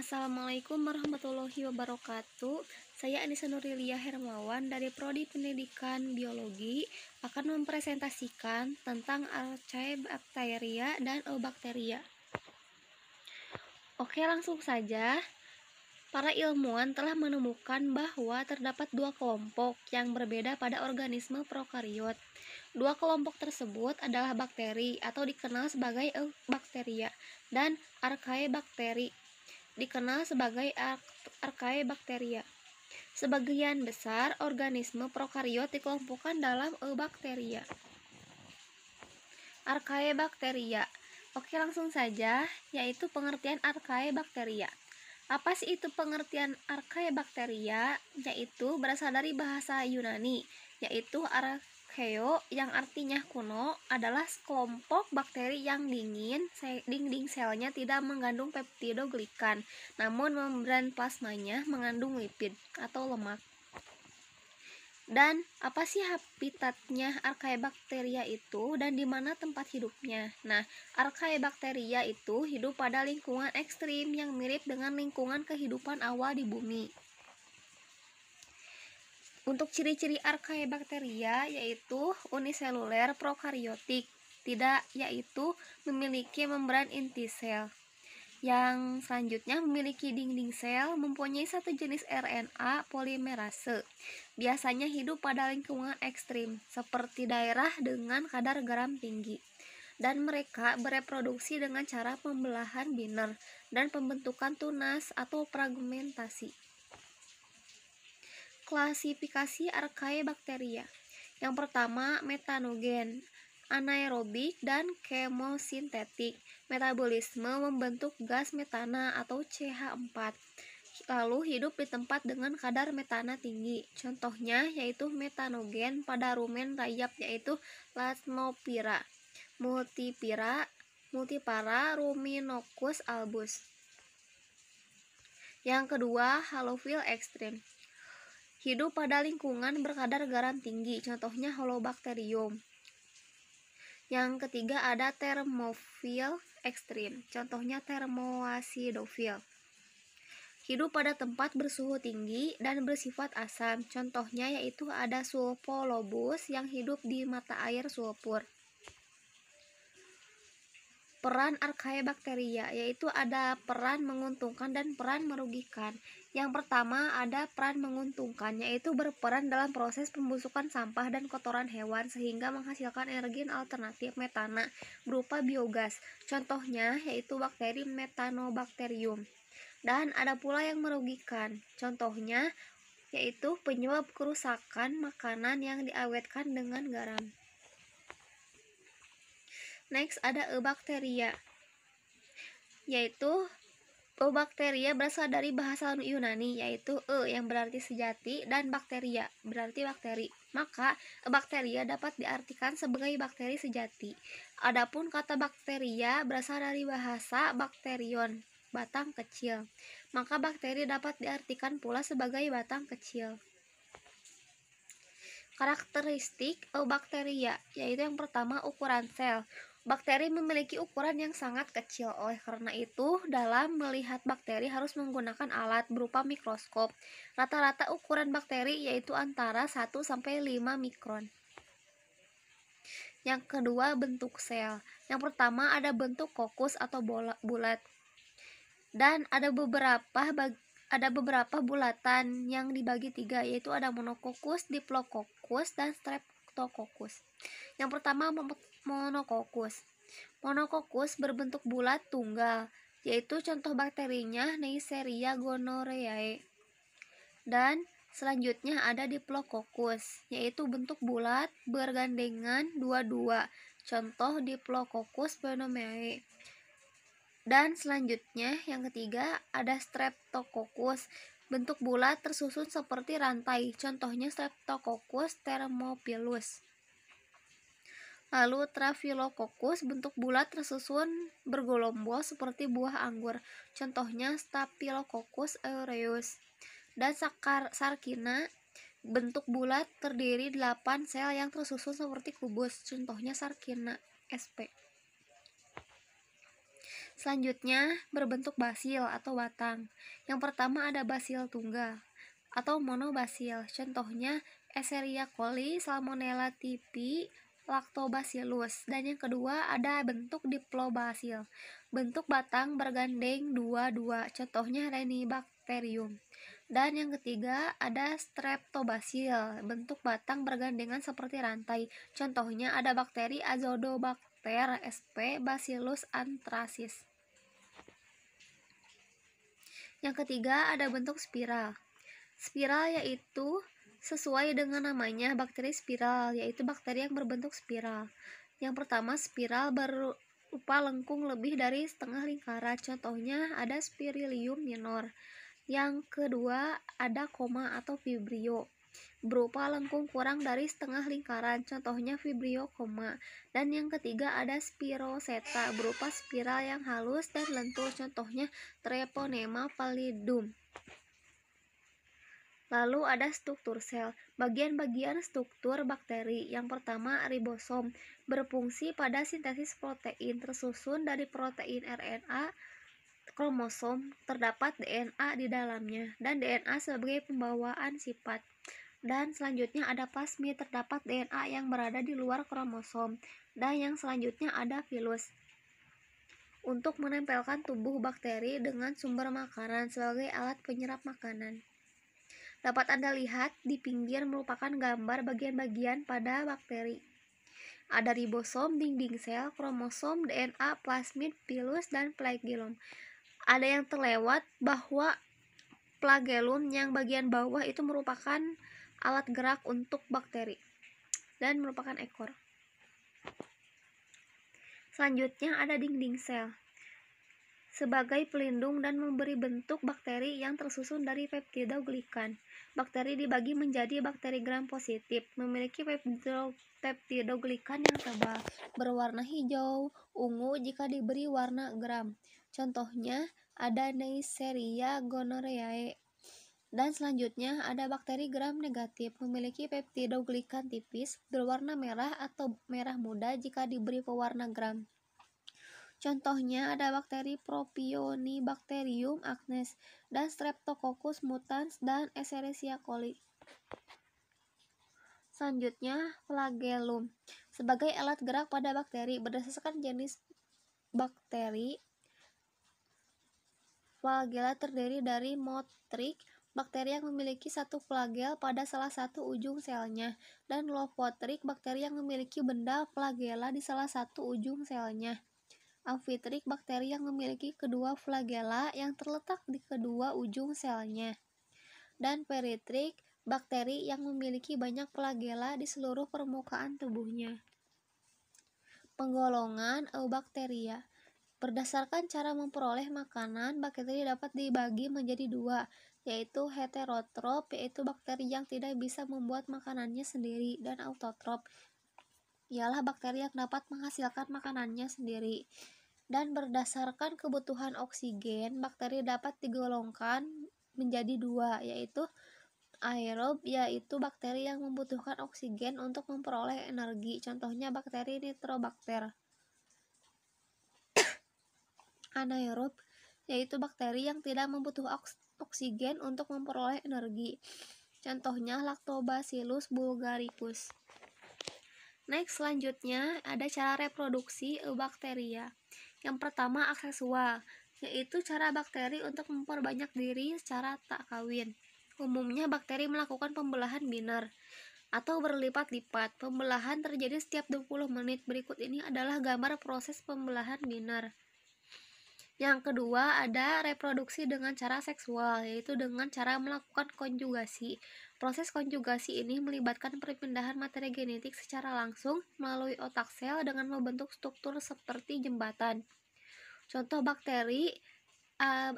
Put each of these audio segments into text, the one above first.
Assalamualaikum warahmatullahi wabarakatuh. Saya Anissa Nurilia Hermawan dari Prodi Pendidikan Biologi akan mempresentasikan tentang Archaebacteria dan Eubacteria. Oke, langsung saja. Para ilmuwan telah menemukan bahwa terdapat dua kelompok yang berbeda pada organisme prokariot. Dua kelompok tersebut adalah bakteri atau dikenal sebagai Eubacteria dan Archaeobacteria dikenal sebagai Archaebacteria. Sebagian besar organisme prokariot dikelompokkan dalam Eubacteria. Archaebacteria. Oke, langsung saja, yaitu pengertian Archaebacteria. Apa sih itu pengertian Archaebacteria? Yaitu berasal dari bahasa Yunani, yaitu archaeo yang artinya kuno, adalah kelompok bakteri yang dinding selnya tidak mengandung peptidoglikan, namun membran plasmanya mengandung lipid atau lemak. Dan apa sih habitatnya Archaebacteria itu dan di mana tempat hidupnya? Nah, Archaebacteria itu hidup pada lingkungan ekstrim yang mirip dengan lingkungan kehidupan awal di bumi. Untuk ciri-ciri Archaebacteria yaitu uniseluler prokariotik, tidak, yaitu memiliki membran inti sel. Yang selanjutnya memiliki dinding sel, mempunyai satu jenis RNA polimerase. Biasanya hidup pada lingkungan ekstrim, seperti daerah dengan kadar garam tinggi. Dan mereka bereproduksi dengan cara pembelahan biner dan pembentukan tunas atau fragmentasi. Klasifikasi Archaebacteria. Yang pertama, metanogen, anaerobik dan kemosintetik. Metabolisme membentuk gas metana atau CH4. Lalu hidup di tempat dengan kadar metana tinggi. Contohnya yaitu metanogen pada rumen rayap yaitu Lasmopyra, multipara, Ruminococcus albus. Yang kedua, halofil ekstrim. Hidup pada lingkungan berkadar garam tinggi, contohnya Holobacterium. Yang ketiga ada thermophil ekstrim, contohnya Thermoacidofil. Hidup pada tempat bersuhu tinggi dan bersifat asam, contohnya yaitu ada Sulfolobus yang hidup di mata air sulfur. Peran Archaebacteria yaitu ada peran menguntungkan dan peran merugikan. Yang pertama ada peran menguntungkan, yaitu berperan dalam proses pembusukan sampah dan kotoran hewan sehingga menghasilkan energi alternatif metana berupa biogas. Contohnya yaitu bakteri Methanobacterium. Dan ada pula yang merugikan. Contohnya yaitu penyebab kerusakan makanan yang diawetkan dengan garam. Next ada Eubacteria, yaitu Eubacteria berasal dari bahasa Yunani yaitu yang berarti sejati dan bakteria berarti bakteri. Maka Eubacteria dapat diartikan sebagai bakteri sejati. Adapun kata bakteria berasal dari bahasa bakterion, batang kecil. Maka bakteri dapat diartikan pula sebagai batang kecil. Karakteristik Eubacteria yaitu yang pertama ukuran sel. Bakteri memiliki ukuran yang sangat kecil, oleh karena itu dalam melihat bakteri harus menggunakan alat berupa mikroskop. Rata-rata ukuran bakteri yaitu antara 1-5 mikron. Yang kedua, bentuk sel. Yang pertama ada bentuk kokus atau bulat. Dan ada beberapa bulatan yang dibagi 3, yaitu ada monokokus, diplococcus, dan streptococcus. Yang pertama monokokus. Monokokus berbentuk bulat tunggal, yaitu contoh bakterinya Neisseria gonorrhoeae. Dan selanjutnya ada diplococcus, yaitu bentuk bulat bergandengan dua-dua, contoh Diplococcus pneumoniae. Dan selanjutnya yang ketiga ada streptococcus, bentuk bulat tersusun seperti rantai, contohnya Streptococcus thermophilus. Lalu Staphylococcus bentuk bulat tersusun bergelombol seperti buah anggur, contohnya Staphylococcus aureus. Dan Sarkina bentuk bulat terdiri 8 sel yang tersusun seperti kubus, contohnya Sarkina sp. Selanjutnya, berbentuk basil atau batang. Yang pertama ada basil tunggal atau monobasil. Contohnya Escherichia coli, Salmonella typhi, Lactobacillus. Dan yang kedua ada bentuk diplobasil. Bentuk batang bergandeng dua-dua. Contohnya Renibacterium. Dan yang ketiga ada Streptobacil. Bentuk batang bergandengan seperti rantai. Contohnya ada bakteri Azotobacter sp. Bacillus anthracis. Yang ketiga ada bentuk spiral. Spiral yaitu sesuai dengan namanya bakteri spiral, yaitu bakteri yang berbentuk spiral. Yang pertama, spiral berupa lengkung lebih dari setengah lingkaran. Contohnya ada Spirilium minor. Yang kedua ada koma atau vibrio, berupa lengkung kurang dari setengah lingkaran. Contohnya vibrio koma. Dan yang ketiga ada Spiroseta, berupa spiral yang halus dan lentur. Contohnya Treponema pallidum. Lalu ada struktur sel. Bagian-bagian struktur bakteri. Yang pertama ribosom, berfungsi pada sintesis protein, tersusun dari protein RNA. Kromosom, terdapat DNA di dalamnya, dan DNA sebagai pembawaan sifat. Dan selanjutnya ada plasmid, terdapat DNA yang berada di luar kromosom. Dan yang selanjutnya ada filus, untuk menempelkan tubuh bakteri dengan sumber makanan sebagai alat penyerap makanan. Dapat Anda lihat di pinggir merupakan gambar bagian-bagian pada bakteri. Ada ribosom, dinding sel, kromosom, DNA, plasmid, filus, dan flagellum. Ada yang terlewat bahwa flagellum yang bagian bawah itu merupakan alat gerak untuk bakteri dan merupakan ekor. Selanjutnya ada dinding sel sebagai pelindung dan memberi bentuk bakteri yang tersusun dari peptidoglikan. Bakteri dibagi menjadi bakteri gram positif, memiliki peptidoglikan yang tebal, berwarna hijau, ungu jika diberi warna gram. Contohnya ada Neisseria gonorrhoeae. Dan selanjutnya ada bakteri gram negatif, memiliki peptidoglikan tipis, berwarna merah atau merah muda jika diberi pewarna gram. Contohnya ada bakteri Propionibacterium acnes dan Streptococcus mutans dan Escherichia coli. Selanjutnya, flagellum sebagai alat gerak pada bakteri. Berdasarkan jenis bakteri, flagella terdiri dari motrik, bakteri yang memiliki satu flagel pada salah satu ujung selnya, dan lopotrik, bakteri yang memiliki benda flagella di salah satu ujung selnya. Amfitrik, bakteri yang memiliki kedua flagella yang terletak di kedua ujung selnya. Dan peritrik, bakteri yang memiliki banyak flagella di seluruh permukaan tubuhnya. Penggolongan Eubacteria. Berdasarkan cara memperoleh makanan, bakteri dapat dibagi menjadi dua, yaitu heterotrop, yaitu bakteri yang tidak bisa membuat makanannya sendiri, dan autotrop, ialah bakteri yang dapat menghasilkan makanannya sendiri. Dan berdasarkan kebutuhan oksigen, bakteri dapat digolongkan menjadi dua, yaitu aerob, yaitu bakteri yang membutuhkan oksigen untuk memperoleh energi. Contohnya bakteri Nitrobacter. Anaerob, yaitu bakteri yang tidak membutuhkan oksigen untuk memperoleh energi. Contohnya Lactobacillus bulgaricus. Next, selanjutnya ada cara reproduksi Eubacteria. Yang pertama aksesual, yaitu cara bakteri untuk memperbanyak diri secara tak kawin. Umumnya bakteri melakukan pembelahan biner atau berlipat-lipat. Pembelahan terjadi setiap 20 menit. Berikut ini adalah gambar proses pembelahan biner. Yang kedua ada reproduksi dengan cara seksual, yaitu dengan cara melakukan konjugasi. Proses konjugasi ini melibatkan perpindahan materi genetik secara langsung melalui otak sel dengan membentuk struktur seperti jembatan. Contoh bakteri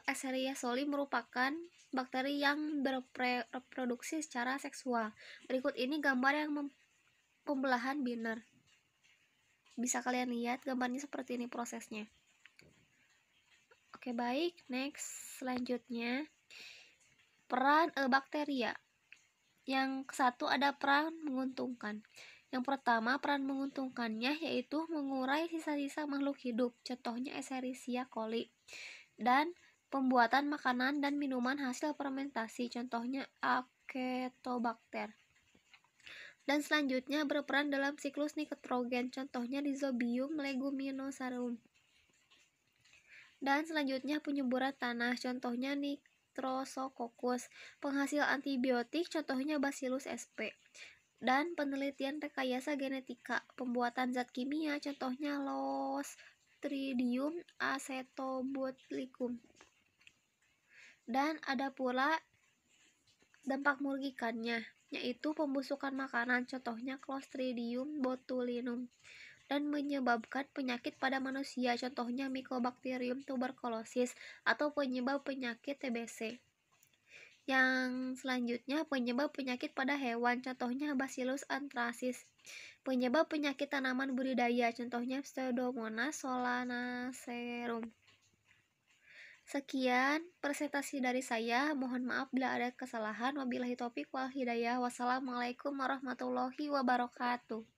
Escherichia coli merupakan bakteri yang bereproduksi secara seksual. Berikut ini gambar yang pembelahan biner. Bisa kalian lihat gambarnya seperti ini prosesnya. Oke, baik, next, selanjutnya peran Eubacteria. Yang satu ada peran menguntungkan. Yang pertama, peran menguntungkannya yaitu mengurai sisa-sisa makhluk hidup, contohnya Escherichia coli, dan pembuatan makanan dan minuman hasil fermentasi, contohnya Acetobacter. Dan selanjutnya berperan dalam siklus nitrogen, contohnya Rhizobium leguminosarum. Dan selanjutnya penyuburan tanah, contohnya Nitrosococcus. Penghasil antibiotik, contohnya Bacillus sp. Dan penelitian rekayasa genetika, pembuatan zat kimia, contohnya Clostridium acetobotulicum. Dan ada pula dampak merugikannya, yaitu pembusukan makanan, contohnya Clostridium botulinum, dan menyebabkan penyakit pada manusia, contohnya Mycobacterium tuberculosis, atau penyebab penyakit TBC. Yang selanjutnya penyebab penyakit pada hewan, contohnya Bacillus anthracis. Penyebab penyakit tanaman budidaya, contohnya Pseudomonas solanacearum. Sekian presentasi dari saya, mohon maaf bila ada kesalahan. Wabillahi taufik wal hidayah. Wassalamualaikum warahmatullahi wabarakatuh.